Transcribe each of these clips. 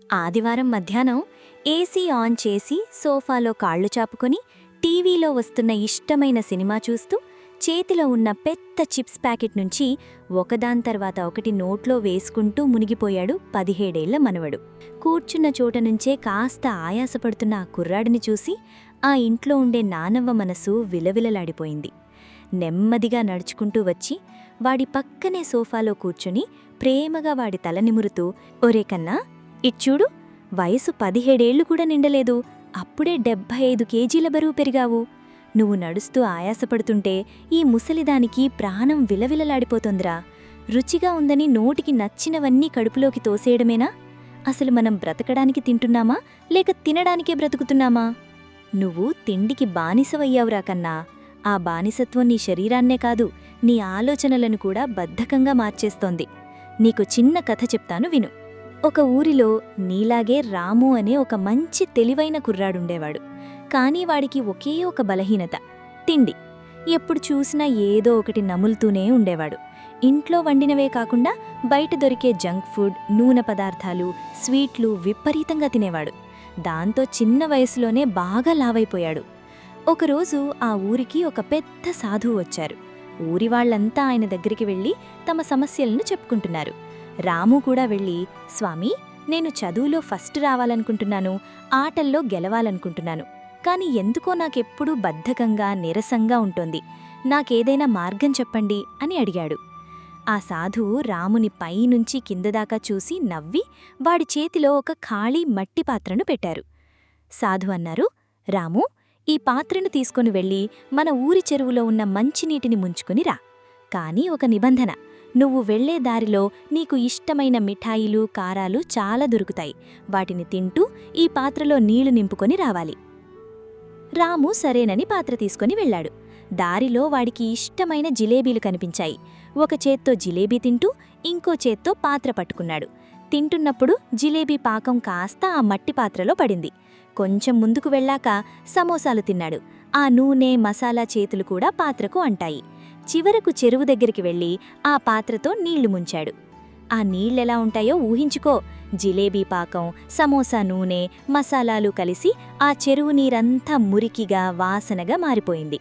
ఆదివారం మధ్యాహ్నం AC on చేసి సోఫాలో కాళ్లు చాపుకొని టీవీలో వస్తున్న ఇష్టమైన సినిమా చూస్తూ చేతిలో ఉన్న పెద్ద చిప్స్ ప్యాకెట్ నుంచి ఒకదాని తర్వాత ఒకటి నోట్లో వేసుకుంటూ మునిగిపోయాడు 17ఏళ్ల మనవడు. కూర్చున్న చోట నుంచే కాస్త ఆయాసపడుతున్న ఆ కుర్రాడిని చూసి ఆ ఇంట్లో ఉండే నానవ్వ మనసు విలవిలలాడిపోయింది. నెమ్మదిగా నడుచుకుంటూ వచ్చి వాడి పక్కనే సోఫాలో కూర్చుని ప్రేమగా వాడి తల నిమురుతూ, ఒరే కన్నా, ఇచ్చూడు, వయసు 17 కూడా నిండలేదు, అప్పుడే 75 కేజీల బరువు పెరిగావు. నువ్వు నడుస్తూ ఆయాసపడుతుంటే ఈ ముసలిదానికి ప్రాణం విలవిలలాడిపోతోందిరా. రుచిగా ఉందని నోటికి నచ్చినవన్నీ కడుపులోకి తోసేయడమేనా? అసలు మనం బ్రతకడానికి తింటున్నామా లేక తినడానికే బ్రతుకుతున్నామా? నువ్వు తిండికి బానిసవయ్యావురా కన్నా. ఆ బానిసత్వం నీ శరీరాన్నే కాదు, నీ ఆలోచనలను కూడా బద్ధకంగా మార్చేస్తోంది. నీకు చిన్న కథ చెప్తాను విను. ఒక ఊరిలో నీలాగే రాము అనే ఒక మంచి తెలివైన కుర్రాడుండేవాడు. కానీ వాడికి ఒకే ఒక బలహీనత, తిండి. ఎప్పుడు చూసినా ఏదో ఒకటి నములుతూనే ఉండేవాడు. ఇంట్లో వండినవే కాకుండా బయట దొరికే జంక్ ఫుడ్, నూనె పదార్థాలు, స్వీట్లు విపరీతంగా తినేవాడు. దాంతో చిన్న వయసులోనే బాగా లావైపోయాడు. ఒకరోజు ఆ ఊరికి ఒక పెద్ద సాధువు వచ్చారు. ఊరివాళ్లంతా ఆయన దగ్గరికి వెళ్లి తమ సమస్యలను చెప్పుకుంటున్నారు. రాము కూడా వెళ్ళి, స్వామీ, నేను చదువులో ఫస్ట్ రావాలనుకుంటున్నాను, ఆటల్లో గెలవాలనుకుంటున్నాను, కాని ఎందుకో నాకెప్పుడూ బద్ధకంగా నీరసంగా ఉంటోంది, నాకేదైనా మార్గం చెప్పండి అని అడిగాడు. ఆ సాధువు రాముని పైనుంచి కిందదాకా చూసి నవ్వి వాడి చేతిలో ఒక ఖాళీ మట్టి పాత్రను పెట్టారు. సాధు అన్నారు, రాము, ఈ పాత్రను తీసుకొని వెళ్ళి మన ఊరి చెరువులో ఉన్న మంచినీటిని ముంచుకుని రా. కానీ ఒక నిబంధన, నువ్వు వెళ్లే దారిలో నీకు ఇష్టమైన మిఠాయిలు, కారాలు చాలా దొరుకుతాయి. వాటిని తింటూ ఈ పాత్రలో నీళ్లు నింపుకొని రావాలి. రాము సరేనని పాత్ర తీసుకొని వెళ్లాడు. దారిలో వాడికి ఇష్టమైన జిలేబీలు కనిపించాయి. ఒక చేత్తో జిలేబీ తింటూ ఇంకో చేత్తో పాత్ర పట్టుకున్నాడు. తింటున్నప్పుడు జిలేబీ పాకం కాస్త ఆ మట్టి పాత్రలో పడింది. కొంచెం ముందుకు వెళ్ళాక సమోసాలు తిన్నాడు. ఆ నూనె, మసాలా చేతులు కూడా పాత్రకు అంటాయి. చివరకు చెరువు దగ్గరికి వెళ్ళి ఆ పాత్రతో నీళ్లు ముంచాడు. ఆ నీళ్లెలా ఉంటాయో ఊహించుకో. జిలేబీ పాకం, సమోసా నూనె, మసాలాలు కలిసి ఆ చెరువు నీరంతా మురికిగా, వాసనగా మారిపోయింది.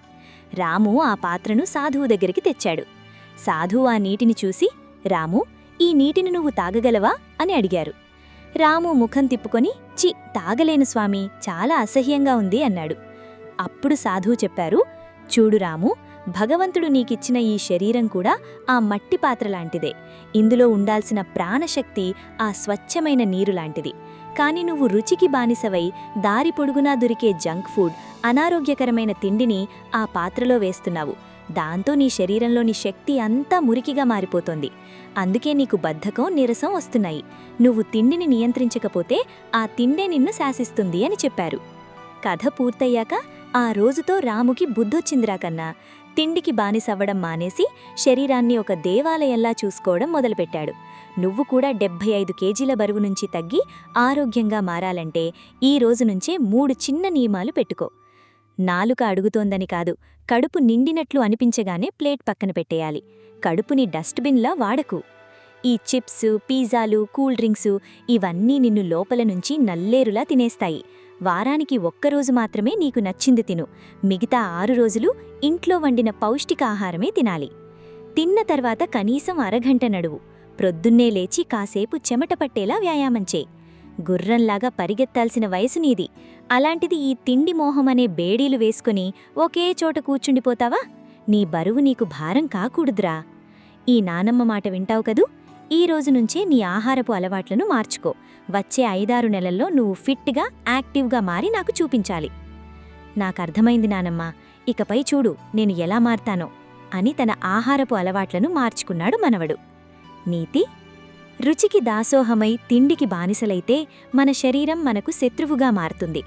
రాము ఆ పాత్రను సాధువు దగ్గరికి తెచ్చాడు. సాధువు ఆ నీటిని చూసి, రాము, ఈ నీటిని నువ్వు తాగగలవా అని అడిగారు. రాము ముఖం తిప్పుకొని, చి, తాగలేను స్వామీ, చాలా అసహ్యంగా ఉంది అన్నాడు. అప్పుడు సాధువు చెప్పారు, చూడు రాము, భగవంతుడు నీకిచ్చిన ఈ శరీరం కూడా ఆ మట్టి పాత్రలాంటిదే. ఇందులో ఉండాల్సిన ప్రాణశక్తి ఆ స్వచ్ఛమైన నీరులాంటిది. కాని నువ్వు రుచికి బానిసవై దారి పొడుగునా దొరికే జంక్ ఫుడ్, అనారోగ్యకరమైన తిండిని ఆ పాత్రలో వేస్తున్నావు. దాంతో నీ శరీరంలోని శక్తి అంతా మురికిగా మారిపోతోంది. అందుకే నీకు బద్ధకం, నీరసం వస్తున్నాయి. నువ్వు తిండిని నియంత్రించకపోతే ఆ తిండే నిన్ను శాసిస్తుంది అని చెప్పారు. కథ పూర్తయ్యాక ఆ రోజుతో రాముకి బుద్ధొచ్చిందిరా కన్నా. తిండికి బానిసవ్వడం మానేసి శరీరాన్ని ఒక దేవాలయంలా చూసుకోవడం మొదలుపెట్టాడు. నువ్వు కూడా 75 కేజీల బరువు నుంచి తగ్గి ఆరోగ్యంగా మారాలంటే ఈ రోజు నుంచే 3 చిన్న నియమాలు పెట్టుకో. నాలుక అడుగుతోందని కాదు, కడుపు నిండినట్లు అనిపించగానే ప్లేట్ పక్కన పెట్టేయాలి. కడుపుని డస్ట్బిన్లా వాడకు. ఈ చిప్స్, పిజ్జాలు, కూల్ డ్రింక్సు ఇవన్నీ నిన్ను లోపల నుంచి నల్లేరులా తినేస్తాయి. వారానికి ఒక్కరోజు మాత్రమే నీకు నచ్చింది తిను. మిగతా 6 రోజులు ఇంట్లో వండిన పౌష్టికాహారమే తినాలి. తిన్న తర్వాత కనీసం అరగంట నడువు. ప్రొద్దున్నే లేచి కాసేపు చెమట పట్టేలా వ్యాయామం చేయి. గుర్రంలాగా పరిగెత్తాల్సిన వయసు నీది. అలాంటిది ఈ తిండి మోహమనే బేడీలు వేసుకుని ఒకే చోట కూర్చుండిపోతావా? నీ బరువు నీకు భారం కాకూడదురా. ఈ నానమ్మ మాట వింటావు కదూ? ఈ రోజు నుంచే నీ ఆహారపు అలవాట్లను మార్చుకో. వచ్చే 5-6 నెలల్లో నువ్వు ఫిట్గా, యాక్టివ్గా మారి నాకు చూపించాలి. నాకర్థమైంది నానమ్మ, ఇకపై చూడు నేను ఎలా మారతానో అని తన ఆహారపు అలవాట్లను మార్చుకున్నాడు మనవడు. నీతి: రుచికి దాసోహమై తిండికి బానిసలైతే మన శరీరం మనకు శత్రువుగా మారుతుంది.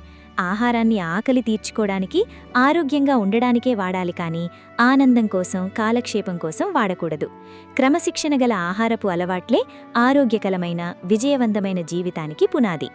ఆహారాన్ని ఆకలి తీర్చుకోవడానికి, ఆరోగ్యంగా ఉండడానికే వాడాలి కానీ ఆనందం కోసం, కాలక్షేపం కోసం వాడకూడదు. క్రమశిక్షణ గల ఆహారపు అలవాట్లే ఆరోగ్యకరమైన, విజయవంతమైన జీవితానికి పునాది.